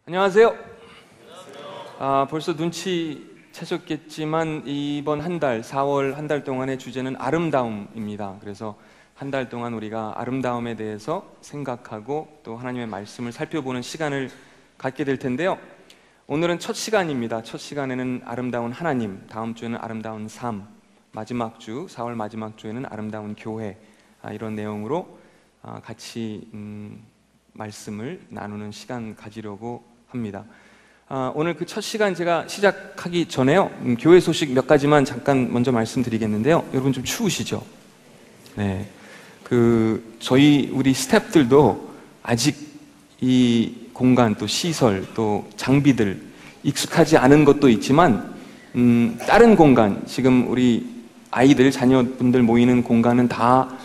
안녕하세요. 벌써 눈치채셨겠지만 이번 한 달, 4월 한 달 동안의 주제는 아름다움입니다. 그래서 한 달 동안 우리가 아름다움에 대해서 생각하고 또 하나님의 말씀을 살펴보는 시간을 갖게 될 텐데요. 오늘은 첫 시간입니다. 첫 시간에는 아름다운 하나님, 다음 주에는 아름다운 삶, 마지막 주, 4월 마지막 주에는 아름다운 교회, 이런 내용으로 같이 말씀을 나누는 시간 가지려고 합니다. 오늘 그 첫 시간 제가 시작하기 전에요, 교회 소식 몇 가지만 잠깐 먼저 말씀드리겠는데요. 여러분 좀 추우시죠? 네. 우리 스태프들도 아직 이 공간, 또 시설, 또 장비들 익숙하지 않은 것도 있지만 다른 공간, 지금 우리 아이들, 자녀분들 모이는 공간은 다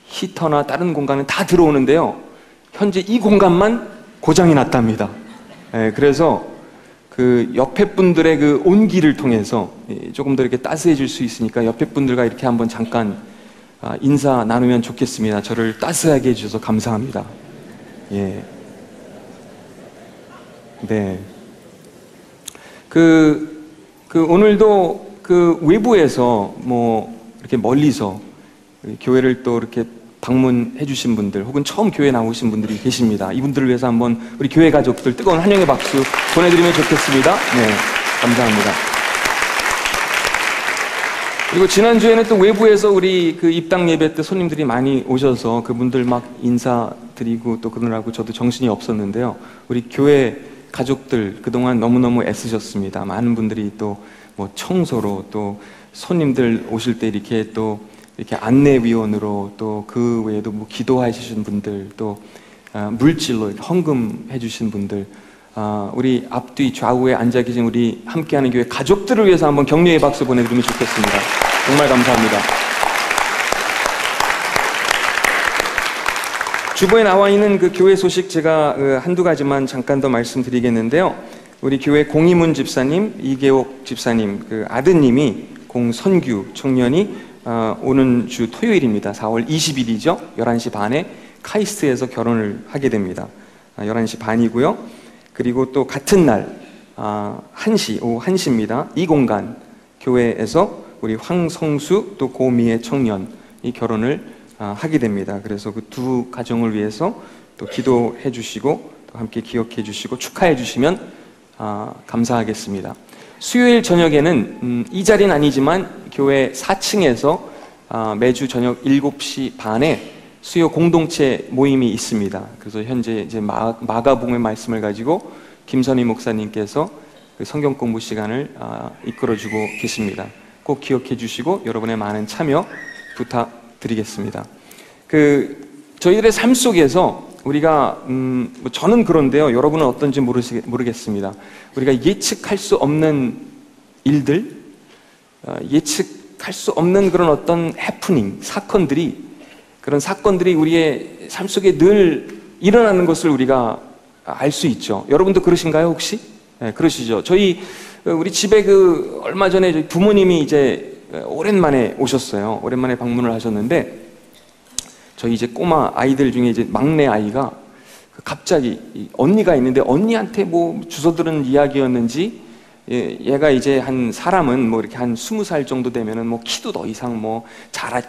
히터나 다른 공간은 다 들어오는데요. 현재 이 공간만 고장이 났답니다. 네, 그래서 그 옆에 분들의 그 온기를 통해서 조금 더 이렇게 따스해질 수 있으니까 옆에 분들과 이렇게 한번 잠깐 인사 나누면 좋겠습니다. 저를 따스하게 해주셔서 감사합니다. 예. 네. 오늘도 외부에서 이렇게 멀리서 교회를 또 이렇게 방문해 주신 분들, 혹은 처음 교회 나오신 분들이 계십니다. 이분들을 위해서 한번 우리 교회 가족들 뜨거운 환영의 박수 보내드리면 좋겠습니다. 네, 감사합니다. 그리고 지난주에는 또 외부에서 우리 입당 예배 때 손님들이 많이 오셔서 그분들 막 인사드리고 또 그러느라고 저도 정신이 없었는데요. 우리 교회 가족들 그동안 너무너무 애쓰셨습니다. 많은 분들이 또 청소로, 또 손님들 오실 때 이렇게 안내위원으로, 또 그 외에도 기도해 주신 분들, 또 물질로 헌금해 주신 분들, 우리 앞뒤 좌우에 앉아 계신 우리 함께하는 교회 가족들을 위해서 한번 격려의 박수 보내드리면 좋겠습니다. 정말 감사합니다. 주보에 나와 있는 그 교회 소식 제가 한두 가지만 잠깐 더 말씀드리겠는데요. 우리 교회 공이문 집사님, 이계옥 집사님 그 아드님이 공선규 청년이 오는 주 토요일입니다. 4월 20일이죠. 11시 반에 카이스트에서 결혼을 하게 됩니다. 11시 반이고요. 그리고 또 같은 날 1시, 오후 1시입니다. 이 공간 교회에서 우리 황성수 또 고미의 청년이 결혼을 하게 됩니다. 그래서 그 두 가정을 위해서 또 기도해 주시고 또 함께 기억해 주시고 축하해 주시면 감사하겠습니다. 수요일 저녁에는 이 자리는 아니지만 교회 4층에서 매주 저녁 7시 반에 수요 공동체 모임이 있습니다. 그래서 현재 이제 마가복음의 말씀을 가지고 김선희 목사님께서 그 성경 공부 시간을 이끌어주고 계십니다. 꼭 기억해 주시고 여러분의 많은 참여 부탁드리겠습니다. 저희들의 삶 속에서 우리가 저는 그런데요, 여러분은 어떤지 모르겠습니다. 우리가 예측할 수 없는 일들, 예측할 수 없는 그런 어떤 해프닝, 그런 사건들이 우리의 삶 속에 늘 일어나는 것을 우리가 알 수 있죠. 여러분도 그러신가요, 혹시? 네, 그러시죠. 우리 집에 얼마 전에 저희 부모님이 이제 오랜만에 오셨어요. 오랜만에 방문을 하셨는데, 저희 이제 꼬마 아이들 중에 이제 막내 아이가 갑자기 언니가 있는데 언니한테 주워 들은 이야기였는지, 얘가 이제 사람은 이렇게 한 20살 정도 되면은 키도 더 이상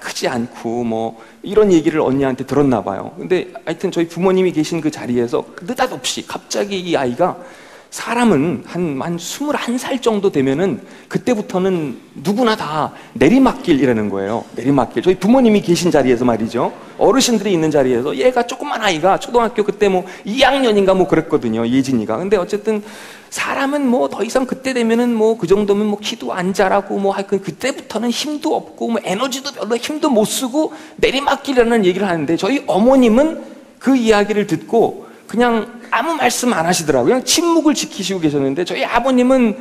크지 않고 이런 얘기를 언니한테 들었나 봐요. 근데 하여튼 저희 부모님이 계신 그 자리에서 느닷없이 갑자기 이 아이가 사람은 한 21살 정도 되면은 그때부터는 누구나 다 내리막길이라는 거예요. 내리막길. 저희 부모님이 계신 자리에서 말이죠. 어르신들이 있는 자리에서 얘가 조그만 아이가 초등학교 그때 2학년인가 그랬거든요. 예진이가. 근데 어쨌든 사람은 더 이상 그때 되면은 그 정도면 키도 안 자라고 하여튼 그때부터는 힘도 없고 에너지도 별로 힘도 못 쓰고 내리막길이라는 얘기를 하는데, 저희 어머님은 그 이야기를 듣고 그냥 아무 말씀 안 하시더라고요. 그냥 침묵을 지키시고 계셨는데, 저희 아버님은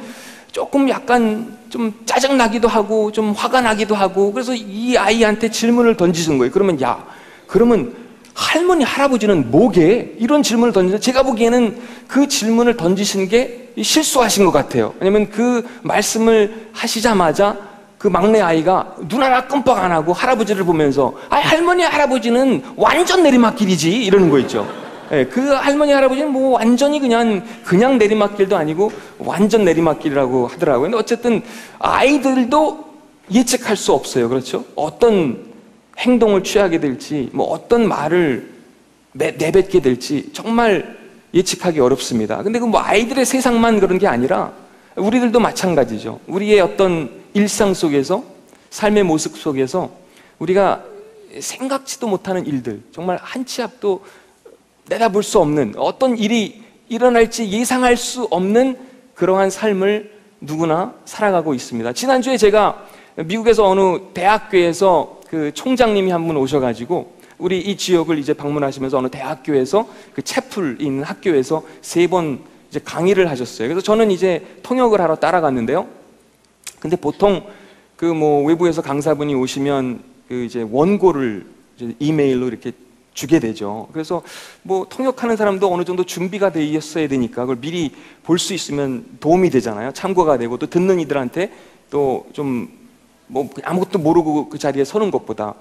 조금 약간 좀 짜증나기도 하고 좀 화가 나기도 하고, 그래서 이 아이한테 질문을 던지신 거예요. 그러면 할머니, 할아버지는 뭐게? 이런 질문을 던지는데, 제가 보기에는 그 질문을 던지신 게 실수하신 것 같아요. 왜냐면 그 말씀을 하시자마자 그 막내 아이가 눈 하나 끔뻑 안 하고 할아버지를 보면서 할머니, 할아버지는 완전 내리막길이지 이러는 거 있죠. 예, 그 할머니 할아버지는 뭐 완전히 그냥 내리막길도 아니고 완전 내리막길이라고 하더라고요. 근데 어쨌든 아이들도 예측할 수 없어요. 그렇죠? 어떤 행동을 취하게 될지, 뭐 어떤 말을 내뱉게 될지 정말 예측하기 어렵습니다. 근데 그 뭐 아이들의 세상만 그런 게 아니라 우리들도 마찬가지죠. 우리의 어떤 일상 속에서, 삶의 모습 속에서 우리가 생각지도 못하는 일들, 정말 한 치 앞도 내다볼 수 없는 어떤 일이 일어날지 예상할 수 없는 그러한 삶을 누구나 살아가고 있습니다. 지난주에 제가 미국에서 어느 대학교에서 그 총장님이 한 분 오셔가지고 우리 이 지역을 이제 방문하시면서 어느 대학교에서 그 채플 있는 학교에서 3번 이제 강의를 하셨어요. 그래서 저는 이제 통역을 하러 따라갔는데요. 근데 보통 그 뭐 외부에서 강사분이 오시면 그 이제 원고를 이제 이메일로 이렇게 주게 되죠. 그래서 뭐 통역하는 사람도 어느 정도 준비가 돼 있어야 되니까 그걸 미리 볼 수 있으면 도움이 되잖아요. 참고가 되고 또 듣는 이들한테 또 좀 뭐 아무것도 모르고 그 자리에 서는 것보다.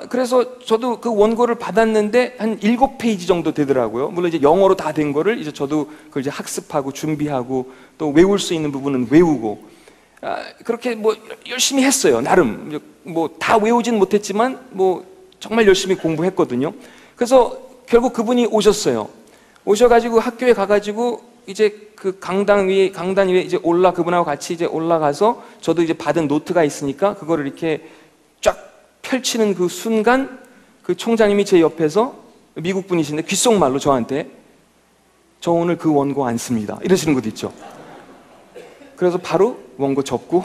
그래서 저도 그 원고를 받았는데 한 7페이지 정도 되더라고요. 물론 이제 영어로 다 된 거를 이제 저도 그걸 이제 학습하고 준비하고 또 외울 수 있는 부분은 외우고 그렇게 뭐 열심히 했어요. 나름 뭐 다 외우진 못했지만 뭐 정말 열심히 공부했거든요. 그래서 결국 그분이 오셨어요. 오셔가지고 학교에 가가지고 이제 그 강단 위에 이제 그분하고 같이 이제 올라가서 저도 이제 받은 노트가 있으니까 그거를 이렇게 쫙 펼치는 그 순간 그 총장님이 제 옆에서 미국 분이신데 귓속말로 저한테 저 오늘 그 원고 안 씁니다. 이러시는 것도 있죠. 그래서 바로 원고 접고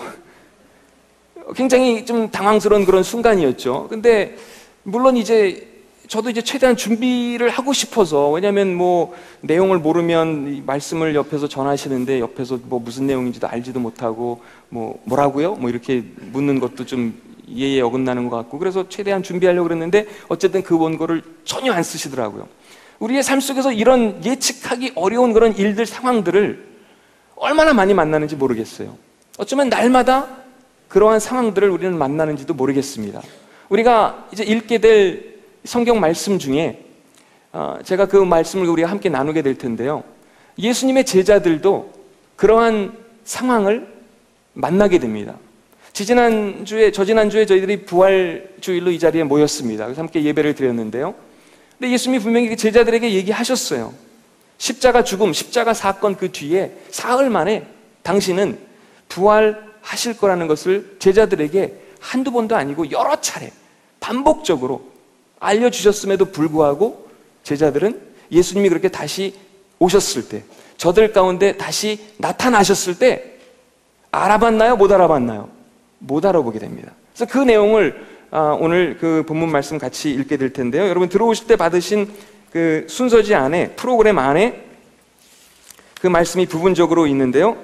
굉장히 좀 당황스러운 그런 순간이었죠. 근데 물론 이제 저도 이제 최대한 준비를 하고 싶어서, 왜냐하면 뭐 내용을 모르면 말씀을 옆에서 전하시는데 옆에서 뭐 무슨 내용인지도 알지도 못하고 뭐라고요? 뭐 이렇게 묻는 것도 좀 예의에 어긋나는 것 같고, 그래서 최대한 준비하려고 그랬는데 어쨌든 그 원고를 전혀 안 쓰시더라고요. 우리의 삶 속에서 이런 예측하기 어려운 그런 일들, 상황들을 얼마나 많이 만나는지 모르겠어요. 어쩌면 날마다 그러한 상황들을 우리는 만나는지도 모르겠습니다. 우리가 이제 읽게 될 성경 말씀 중에 제가 그 말씀을 우리가 함께 나누게 될 텐데요. 예수님의 제자들도 그러한 상황을 만나게 됩니다. 저지난주에 저희들이 부활주일로 이 자리에 모였습니다. 그래서 함께 예배를 드렸는데요. 근데 예수님이 분명히 제자들에게 얘기하셨어요. 십자가 죽음, 십자가 사건 그 뒤에 사흘 만에 당신은 부활하실 거라는 것을 제자들에게 한두 번도 아니고 여러 차례 반복적으로 알려주셨음에도 불구하고 제자들은 예수님이 그렇게 다시 오셨을 때, 저들 가운데 다시 나타나셨을 때 알아봤나요? 못 알아봤나요? 못 알아보게 됩니다. 그래서 그 내용을 오늘 그 본문 말씀 같이 읽게 될 텐데요. 여러분 들어오실 때 받으신 그 순서지 안에, 프로그램 안에 그 말씀이 부분적으로 있는데요.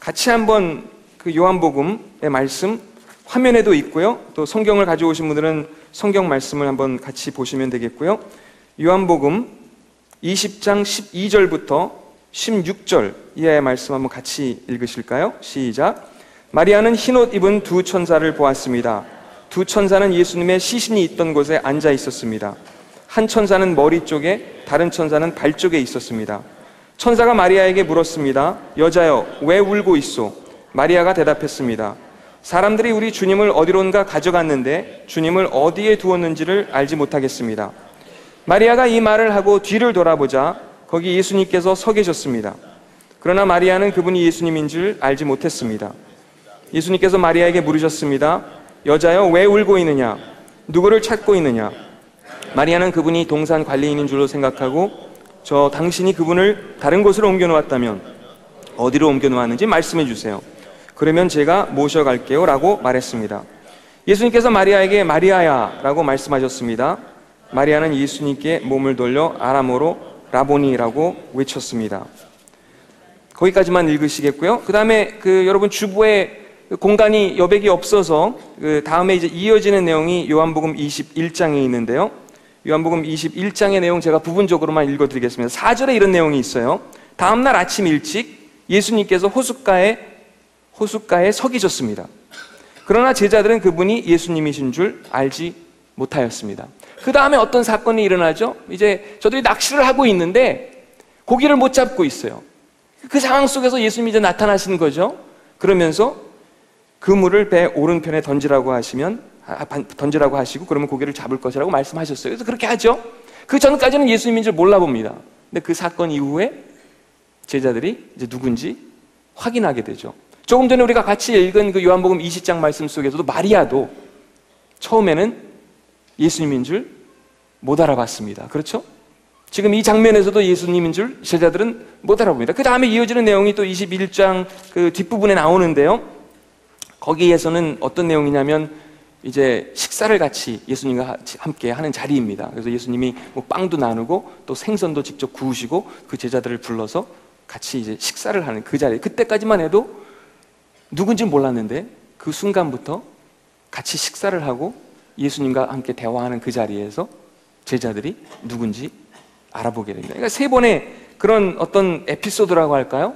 같이 한번 그 요한복음의 말씀 화면에도 있고요. 또 성경을 가져오신 분들은 성경 말씀을 한번 같이 보시면 되겠고요. 요한복음 20장 12절부터 16절 이하의 말씀 한번 같이 읽으실까요? 시작. 마리아는 흰옷 입은 두 천사를 보았습니다. 두 천사는 예수님의 시신이 있던 곳에 앉아 있었습니다. 한 천사는 머리 쪽에, 다른 천사는 발 쪽에 있었습니다. 천사가 마리아에게 물었습니다. 여자여, 왜 울고 있소? 마리아가 대답했습니다. 사람들이 우리 주님을 어디론가 가져갔는데 주님을 어디에 두었는지를 알지 못하겠습니다. 마리아가 이 말을 하고 뒤를 돌아보자 거기 예수님께서 서 계셨습니다. 그러나 마리아는 그분이 예수님인 줄 알지 못했습니다. 예수님께서 마리아에게 물으셨습니다. 여자여, 왜 울고 있느냐? 누구를 찾고 있느냐? 마리아는 그분이 동산 관리인인 줄로 생각하고 당신이 그분을 다른 곳으로 옮겨놓았다면 어디로 옮겨놓았는지 말씀해 주세요. 그러면 제가 모셔갈게요 라고 말했습니다. 예수님께서 마리아에게 마리아야 라고 말씀하셨습니다. 마리아는 예수님께 몸을 돌려 아람어로 라보니라고 외쳤습니다. 거기까지만 읽으시겠고요. 그 다음에 여러분 주부의 공간이 여백이 없어서 그 다음에 이제 이어지는 내용이 요한복음 21장에 있는데요. 요한복음 21장의 내용 제가 부분적으로만 읽어드리겠습니다. 4절에 이런 내용이 있어요. 다음날 아침 일찍 예수님께서 호숫가에 서 계셨습니다. 그러나 제자들은 그분이 예수님이신 줄 알지 못하였습니다. 그 다음에 어떤 사건이 일어나죠? 이제 저들이 낚시를 하고 있는데 고기를 못 잡고 있어요. 그 상황 속에서 예수님이 이제 나타나시는 거죠. 그러면서 그물을 배 오른편에 던지라고 하시고 그러면 고기를 잡을 것이라고 말씀하셨어요. 그래서 그렇게 하죠. 그 전까지는 예수님인 줄 몰라봅니다. 근데 그 사건 이후에 제자들이 이제 누군지 확인하게 되죠. 조금 전에 우리가 같이 읽은 그 요한복음 20장 말씀 속에서도 마리아도 처음에는 예수님인 줄 못 알아봤습니다. 그렇죠? 지금 이 장면에서도 예수님인 줄 제자들은 못 알아봅니다. 그 다음에 이어지는 내용이 또 21장 그 뒷부분에 나오는데요. 거기에서는 어떤 내용이냐면 이제 식사를 같이 예수님과 함께 하는 자리입니다. 그래서 예수님이 뭐 빵도 나누고 또 생선도 직접 구우시고 그 제자들을 불러서 같이 이제 식사를 하는 그 자리. 그때까지만 해도 누군지 몰랐는데 그 순간부터 같이 식사를 하고 예수님과 함께 대화하는 그 자리에서 제자들이 누군지 알아보게 됩니다. 그러니까 세 번의 그런 어떤 에피소드라고 할까요?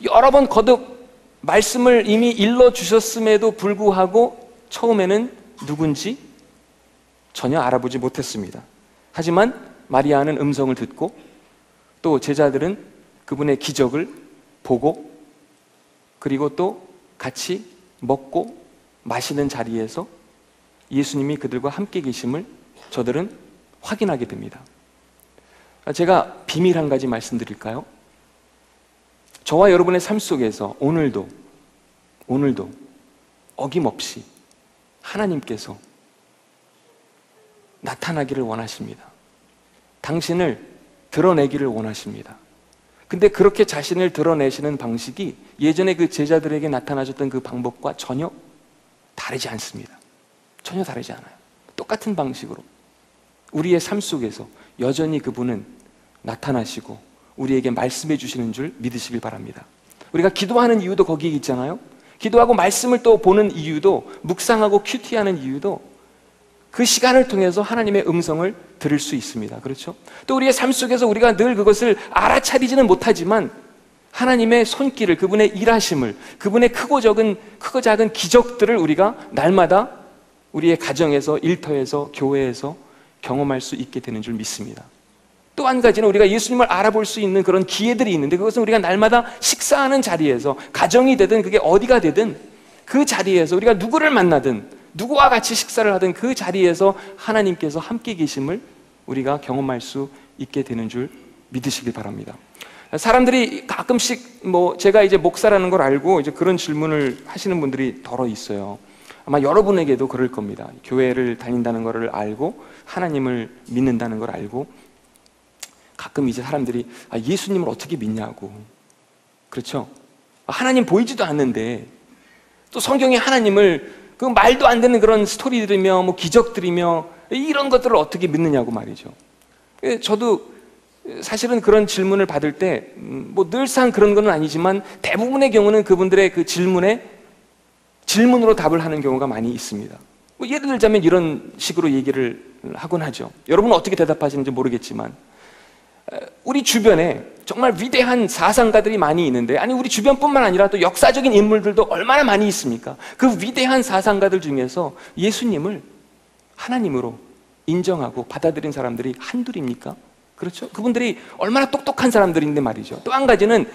여러 번 거듭 말씀을 이미 일러주셨음에도 불구하고 처음에는 누군지 전혀 알아보지 못했습니다. 하지만 마리아는 음성을 듣고 또 제자들은 그분의 기적을 보고 그리고 또 같이 먹고 마시는 자리에서 예수님이 그들과 함께 계심을 저들은 확인하게 됩니다. 제가 비밀 한 가지 말씀드릴까요? 저와 여러분의 삶 속에서 오늘도 어김없이 하나님께서 나타나기를 원하십니다. 당신을 드러내기를 원하십니다. 근데 그렇게 자신을 드러내시는 방식이 예전에 그 제자들에게 나타나셨던 그 방법과 전혀 다르지 않습니다. 전혀 다르지 않아요. 똑같은 방식으로 우리의 삶 속에서 여전히 그분은 나타나시고 우리에게 말씀해 주시는 줄 믿으시길 바랍니다. 우리가 기도하는 이유도 거기에 있잖아요. 기도하고 말씀을 또 보는 이유도, 묵상하고 큐티하는 이유도 그 시간을 통해서 하나님의 음성을 들을 수 있습니다. 그렇죠? 또 우리의 삶 속에서 우리가 늘 그것을 알아차리지는 못하지만 하나님의 손길을, 그분의 일하심을, 그분의 크고 작은 기적들을 우리가 날마다 우리의 가정에서, 일터에서, 교회에서 경험할 수 있게 되는 줄 믿습니다. 또 한 가지는 우리가 예수님을 알아볼 수 있는 그런 기회들이 있는데 그것은 우리가 날마다 식사하는 자리에서, 가정이 되든 그게 어디가 되든 그 자리에서 우리가 누구를 만나든 누구와 같이 식사를 하든 그 자리에서 하나님께서 함께 계심을 우리가 경험할 수 있게 되는 줄 믿으시길 바랍니다. 사람들이 가끔씩 제가 이제 목사라는 걸 알고 이제 그런 질문을 하시는 분들이 더러 있어요. 아마 여러분에게도 그럴 겁니다. 교회를 다닌다는 것을 알고 하나님을 믿는다는 걸 알고 가끔 이제 사람들이 예수님을 어떻게 믿냐고. 그렇죠? 하나님 보이지도 않는데 또 성경에 하나님을 그 말도 안 되는 그런 스토리들이며 기적들이며 이런 것들을 어떻게 믿느냐고 말이죠. 저도 사실은 그런 질문을 받을 때 늘상 그런 건 아니지만 대부분의 경우는 그분들의 그 질문으로 답을 하는 경우가 많이 있습니다. 예를 들자면 이런 식으로 얘기를 하곤 하죠. 여러분은 어떻게 대답하시는지 모르겠지만 우리 주변에 정말 위대한 사상가들이 많이 있는데, 아니 우리 주변뿐만 아니라 또 역사적인 인물들도 얼마나 많이 있습니까? 그 위대한 사상가들 중에서 예수님을 하나님으로 인정하고 받아들인 사람들이 한둘입니까? 그렇죠? 그분들이 얼마나 똑똑한 사람들인데 말이죠. 또 한 가지는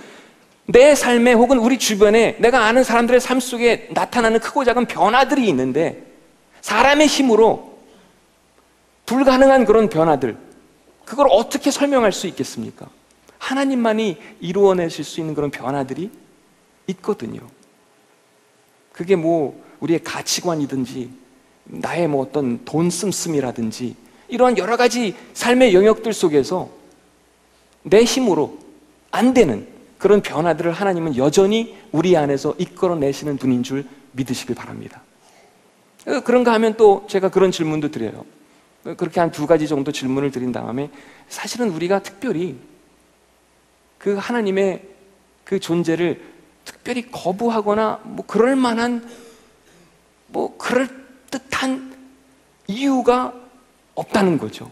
내 삶에 혹은 우리 주변에 내가 아는 사람들의 삶 속에 나타나는 크고 작은 변화들이 있는데 사람의 힘으로 불가능한 그런 변화들, 그걸 어떻게 설명할 수 있겠습니까? 하나님만이 이루어내실 수 있는 그런 변화들이 있거든요. 그게 우리의 가치관이든지 나의 어떤 돈 씀씀이라든지 이러한 여러 가지 삶의 영역들 속에서 내 힘으로 안 되는 그런 변화들을 하나님은 여전히 우리 안에서 이끌어내시는 분인 줄 믿으시길 바랍니다. 그런가 하면 또 제가 그런 질문도 드려요. 그렇게 한 2가지 정도 질문을 드린 다음에 사실은 우리가 특별히 그 하나님의 그 존재를 특별히 거부하거나 그럴 만한 그럴듯한 이유가 없다는 거죠.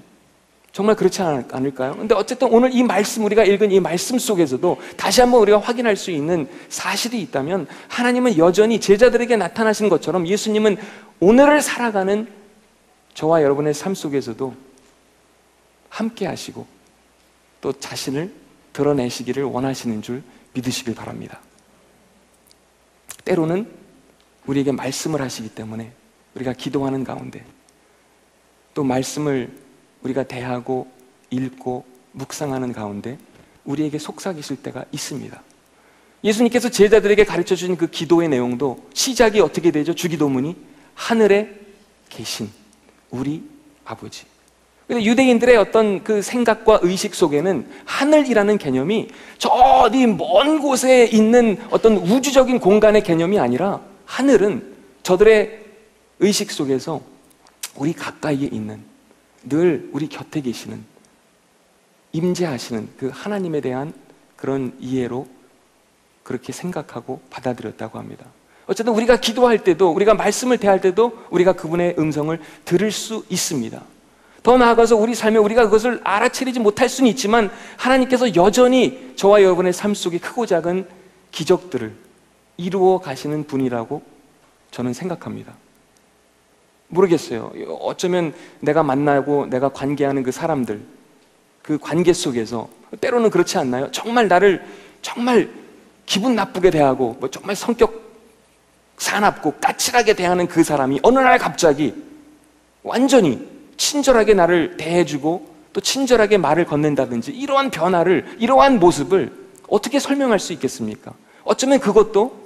정말 그렇지 않을까요? 근데 어쨌든 오늘 이 말씀, 우리가 읽은 이 말씀 속에서도 다시 한번 우리가 확인할 수 있는 사실이 있다면 하나님은 여전히 제자들에게 나타나신 것처럼 예수님은 오늘을 살아가는 저와 여러분의 삶 속에서도 함께 하시고 또 자신을 드러내시기를 원하시는 줄 믿으시길 바랍니다. 때로는 우리에게 말씀을 하시기 때문에 우리가 기도하는 가운데 또 말씀을 우리가 대하고 읽고 묵상하는 가운데 우리에게 속삭이실 때가 있습니다. 예수님께서 제자들에게 가르쳐 주신 그 기도의 내용도 시작이 어떻게 되죠? 주기도문이 하늘에 계신 우리 아버지. 유대인들의 어떤 그 생각과 의식 속에는 하늘이라는 개념이 저 어디 먼 곳에 있는 어떤 우주적인 공간의 개념이 아니라 하늘은 저들의 의식 속에서 우리 가까이에 있는, 늘 우리 곁에 계시는, 임재하시는 그 하나님에 대한 그런 이해로 그렇게 생각하고 받아들였다고 합니다. 어쨌든 우리가 기도할 때도, 우리가 말씀을 대할 때도 우리가 그분의 음성을 들을 수 있습니다. 더 나아가서 우리 삶에 우리가 그것을 알아채리지 못할 수는 있지만 하나님께서 여전히 저와 여러분의 삶 속에 크고 작은 기적들을 이루어 가시는 분이라고 저는 생각합니다. 모르겠어요. 어쩌면 내가 만나고 내가 관계하는 그 사람들, 그 관계 속에서 때로는 그렇지 않나요? 정말 나를 정말 기분 나쁘게 대하고 정말 성격 사납고 까칠하게 대하는 그 사람이 어느 날 갑자기 완전히 친절하게 나를 대해주고 또 친절하게 말을 건넨다든지, 이러한 변화를, 이러한 모습을 어떻게 설명할 수 있겠습니까? 어쩌면 그것도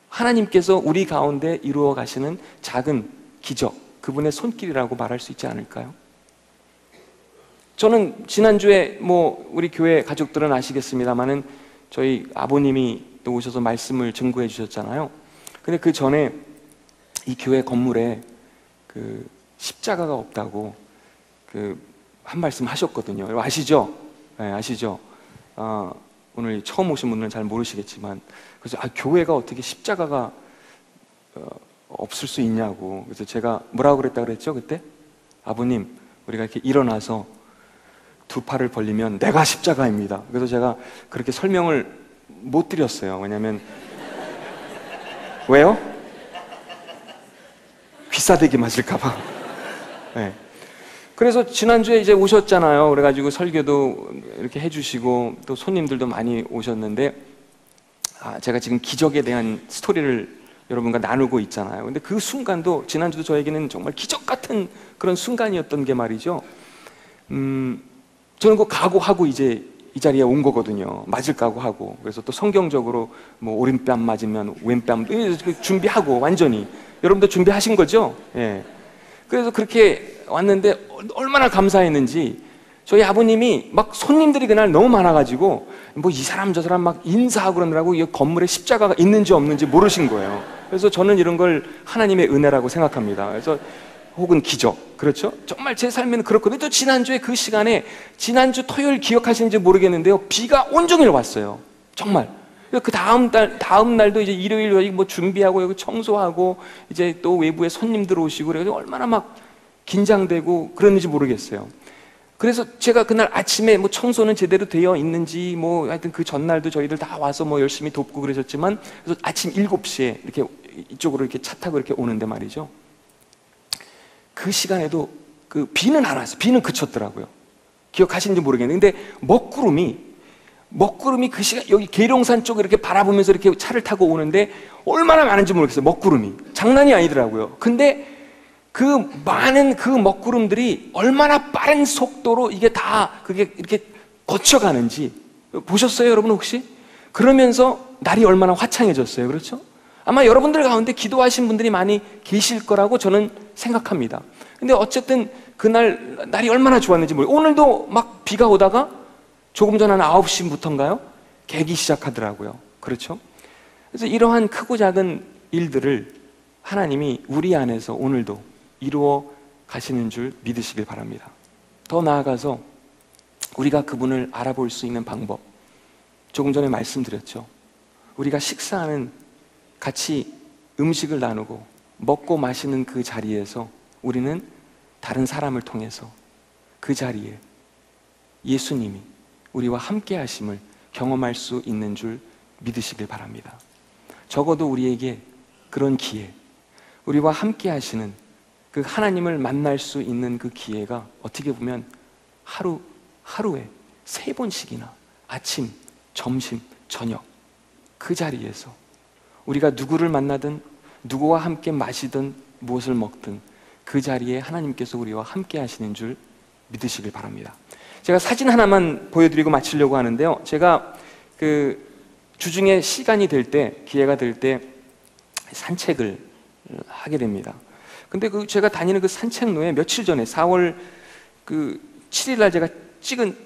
하나님께서 우리 가운데 이루어 가시는 작은 기적, 그분의 손길이라고 말할 수 있지 않을까요? 저는 지난주에 우리 교회 가족들은 아시겠습니다만은 저희 아버님이 또 오셔서 말씀을 증거해 주셨잖아요. 근데 그 전에 이 교회 건물에 그 십자가가 없다고 한 말씀 하셨거든요. 아시죠? 네, 아시죠? 오늘 처음 오신 분들은 잘 모르시겠지만, 그래서 교회가 어떻게 십자가가 없을 수 있냐고. 그래서 제가 뭐라고 그랬다 그랬죠 그때? 아버님, 우리가 이렇게 일어나서 두 팔을 벌리면 내가 십자가입니다. 그래서 제가 그렇게 설명을 못 드렸어요. 왜냐면 왜요? 귀싸대기 맞을까봐. 네. 그래서 지난주에 이제 오셨잖아요. 그래가지고 설교도 이렇게 해주시고 또 손님들도 많이 오셨는데, 제가 지금 기적에 대한 스토리를 여러분과 나누고 있잖아요. 근데 그 순간도 지난주도 저에게는 정말 기적 같은 그런 순간이었던 게 말이죠. 저는 그거 각오하고 이제 이 자리에 온 거거든요. 맞을 각오하고. 그래서 또 성경적으로 오른뺨 맞으면 왼뺨 준비하고 완전히. 여러분도 준비하신 거죠? 예. 그래서 그렇게 왔는데 얼마나 감사했는지 저희 아버님이 막 손님들이 그날 너무 많아가지고 이 사람 저 사람 막 인사하고 그러느라고 이 건물에 십자가가 있는지 없는지 모르신 거예요. 그래서 저는 이런 걸 하나님의 은혜라고 생각합니다. 그래서 혹은 기적, 그렇죠? 정말 제 삶에는 그렇거든요. 또 지난주에 그 시간에, 지난주 토요일 기억하시는지 모르겠는데요, 비가 온종일 왔어요. 정말. 그 다음 날도 이제 일요일 여기 준비하고 여기 청소하고 이제 또 외부에 손님들 오시고 그래서 얼마나 막 긴장되고 그랬는지 모르겠어요. 그래서 제가 그날 아침에 청소는 제대로 되어 있는지 하여튼 그 전날도 저희들 다 와서 열심히 돕고 그러셨지만, 그래서 아침 7시에 이렇게 이쪽으로 이렇게 차 타고 이렇게 오는데 말이죠. 그 시간에도 그 비는 안 왔어요. 비는 그쳤더라고요. 기억하시는지 모르겠는데, 근데 먹구름이 그 시간 여기 계룡산 쪽을 이렇게 바라보면서 이렇게 차를 타고 오는데 얼마나 많은지 모르겠어요. 먹구름이 장난이 아니더라고요. 근데 그 많은 그 먹구름들이 얼마나 빠른 속도로 이게 다 그게 이렇게 거쳐가는지 보셨어요, 여러분 혹시? 그러면서 날이 얼마나 화창해졌어요. 그렇죠? 아마 여러분들 가운데 기도하신 분들이 많이 계실 거라고 저는 생각합니다. 근데 어쨌든 그날 날이 얼마나 좋았는지 모르겠어요. 오늘도 막 비가 오다가 조금 전 한 9시부터인가요? 개기 시작하더라고요. 그렇죠? 그래서 이러한 크고 작은 일들을 하나님이 우리 안에서 오늘도 이루어 가시는 줄 믿으시길 바랍니다. 더 나아가서 우리가 그분을 알아볼 수 있는 방법, 조금 전에 말씀드렸죠. 우리가 식사하는, 같이 음식을 나누고 먹고 마시는 그 자리에서 우리는 다른 사람을 통해서 그 자리에 예수님이 우리와 함께 하심을 경험할 수 있는 줄 믿으시길 바랍니다. 적어도 우리에게 그런 기회, 우리와 함께 하시는 그 하나님을 만날 수 있는 그 기회가 어떻게 보면 하루에 3번씩이나 아침, 점심, 저녁 그 자리에서 우리가 누구를 만나든 누구와 함께 마시든 무엇을 먹든 그 자리에 하나님께서 우리와 함께 하시는 줄 믿으시길 바랍니다. 제가 사진 하나만 보여드리고 마치려고 하는데요. 제가 그 주중에 시간이 될 때, 기회가 될 때 산책을 하게 됩니다. 근데 그 제가 다니는 그 산책로에 며칠 전에 4월 그 7일 날 제가 찍은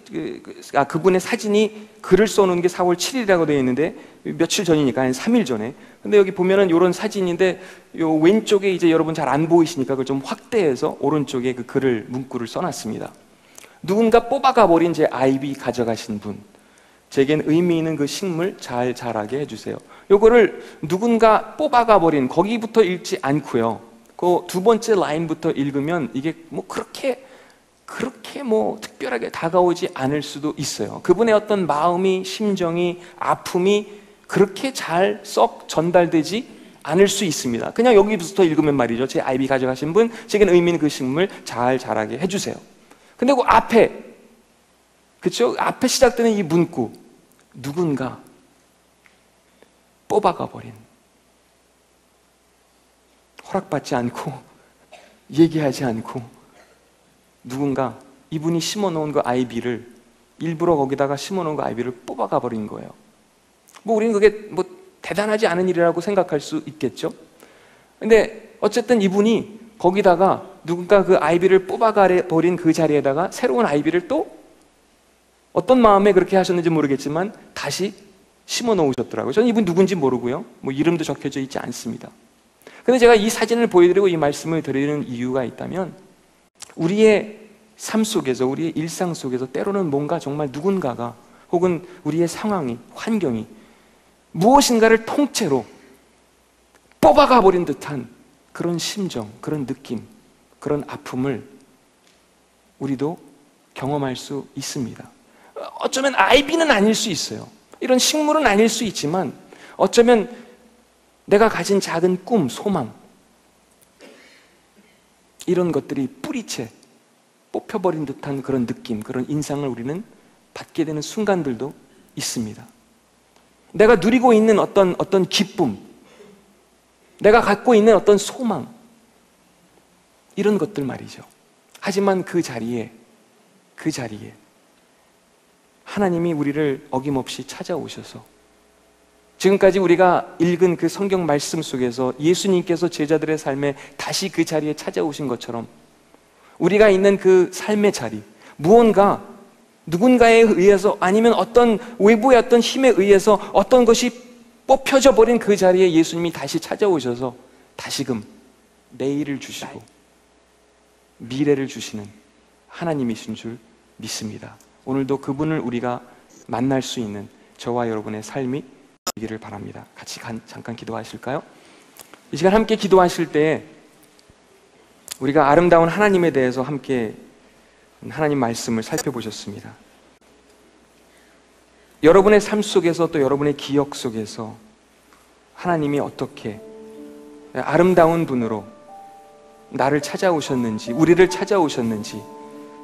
그분의 사진이 글을 써놓은 게 4월 7일이라고 되어 있는데 며칠 전이니까 한 3일 전에. 근데 여기 보면은 이런 사진인데 요 왼쪽에 이제 여러분 잘 안 보이시니까 그걸 좀 확대해서 오른쪽에 그 글을 문구를 써놨습니다. 누군가 뽑아가 버린 제 아이비 가져가신 분, 제겐 의미 있는 그 식물 잘 자라게 해주세요. 요거를 누군가 뽑아가 버린 거기부터 읽지 않고요. 그 두 번째 라인부터 읽으면 이게 뭐 그렇게 뭐 특별하게 다가오지 않을 수도 있어요. 그분의 어떤 마음이, 심정이, 아픔이 그렇게 잘 썩 전달되지 않을 수 있습니다. 그냥 여기부터 읽으면 말이죠. 제 아이비 가져가신 분, 제겐 의미 있는 그 식물 잘 자라게 해주세요. 근데 그 앞에, 그쵸? 앞에 시작되는 이 문구, 누군가 뽑아가 버린, 허락받지 않고 얘기하지 않고 누군가 이분이 심어놓은 그 아이비를, 일부러 거기다가 심어놓은 그 아이비를 뽑아가 버린 거예요. 뭐 우리는 그게 뭐 대단하지 않은 일이라고 생각할 수 있겠죠. 근데 어쨌든 이분이 거기다가 누군가 그 아이비를 뽑아가 버린 그 자리에다가 새로운 아이비를 또 어떤 마음에 그렇게 하셨는지 모르겠지만 다시 심어 놓으셨더라고요. 저는 이분 누군지 모르고요, 뭐 이름도 적혀져 있지 않습니다. 근데 제가 이 사진을 보여드리고 이 말씀을 드리는 이유가 있다면, 우리의 삶 속에서, 우리의 일상 속에서 때로는 뭔가 정말 누군가가, 혹은 우리의 상황이, 환경이 무엇인가를 통째로 뽑아가 버린 듯한 그런 심정, 그런 느낌, 그런 아픔을 우리도 경험할 수 있습니다. 어쩌면 아이비는 아닐 수 있어요. 이런 식물은 아닐 수 있지만 어쩌면 내가 가진 작은 꿈, 소망, 이런 것들이 뿌리채 뽑혀버린 듯한 그런 느낌, 그런 인상을 우리는 받게 되는 순간들도 있습니다. 내가 누리고 있는 어떤 기쁨, 내가 갖고 있는 어떤 소망, 이런 것들 말이죠. 하지만 그 자리에 하나님이 우리를 어김없이 찾아오셔서, 지금까지 우리가 읽은 그 성경 말씀 속에서 예수님께서 제자들의 삶에 다시 그 자리에 찾아오신 것처럼 우리가 있는 그 삶의 자리, 무언가 누군가에 의해서, 아니면 어떤 외부의 어떤 힘에 의해서 어떤 것이 뽑혀져 버린 그 자리에 예수님이 다시 찾아오셔서 다시금 내일을 주시고 미래를 주시는 하나님이신 줄 믿습니다. 오늘도 그분을 우리가 만날 수 있는 저와 여러분의 삶이 되기를 바랍니다. 같이 잠깐 기도하실까요? 이 시간 함께 기도하실 때 우리가 아름다운 하나님에 대해서 함께 하나님 말씀을 살펴보셨습니다. 여러분의 삶 속에서, 또 여러분의 기억 속에서 하나님이 어떻게 아름다운 분으로 나를 찾아오셨는지, 우리를 찾아오셨는지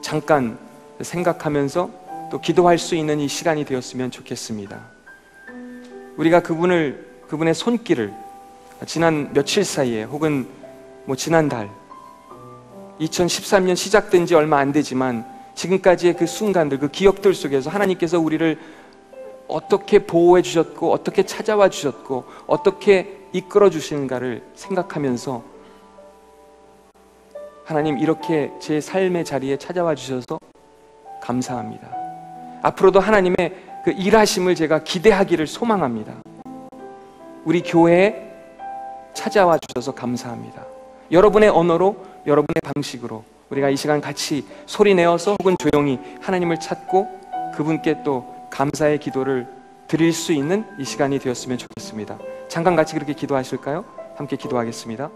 잠깐 생각하면서 또 기도할 수 있는 이 시간이 되었으면 좋겠습니다. 우리가 그분의 손길을 지난 며칠 사이에, 혹은 뭐 지난달, 2013년 시작된 지 얼마 안 되지만 지금까지의 그 순간들, 그 기억들 속에서 하나님께서 우리를 어떻게 보호해 주셨고, 어떻게 찾아와 주셨고, 어떻게 이끌어 주시는가를 생각하면서, 하나님 이렇게 제 삶의 자리에 찾아와 주셔서 감사합니다. 앞으로도 하나님의 그 일하심을 제가 기대하기를 소망합니다. 우리 교회에 찾아와 주셔서 감사합니다. 여러분의 언어로, 여러분의 방식으로 우리가 이 시간 같이 소리 내어서 혹은 조용히 하나님을 찾고 그분께 또 감사의 기도를 드릴 수 있는 이 시간이 되었으면 좋겠습니다. 잠깐 같이 그렇게 기도하실까요? 함께 기도하겠습니다.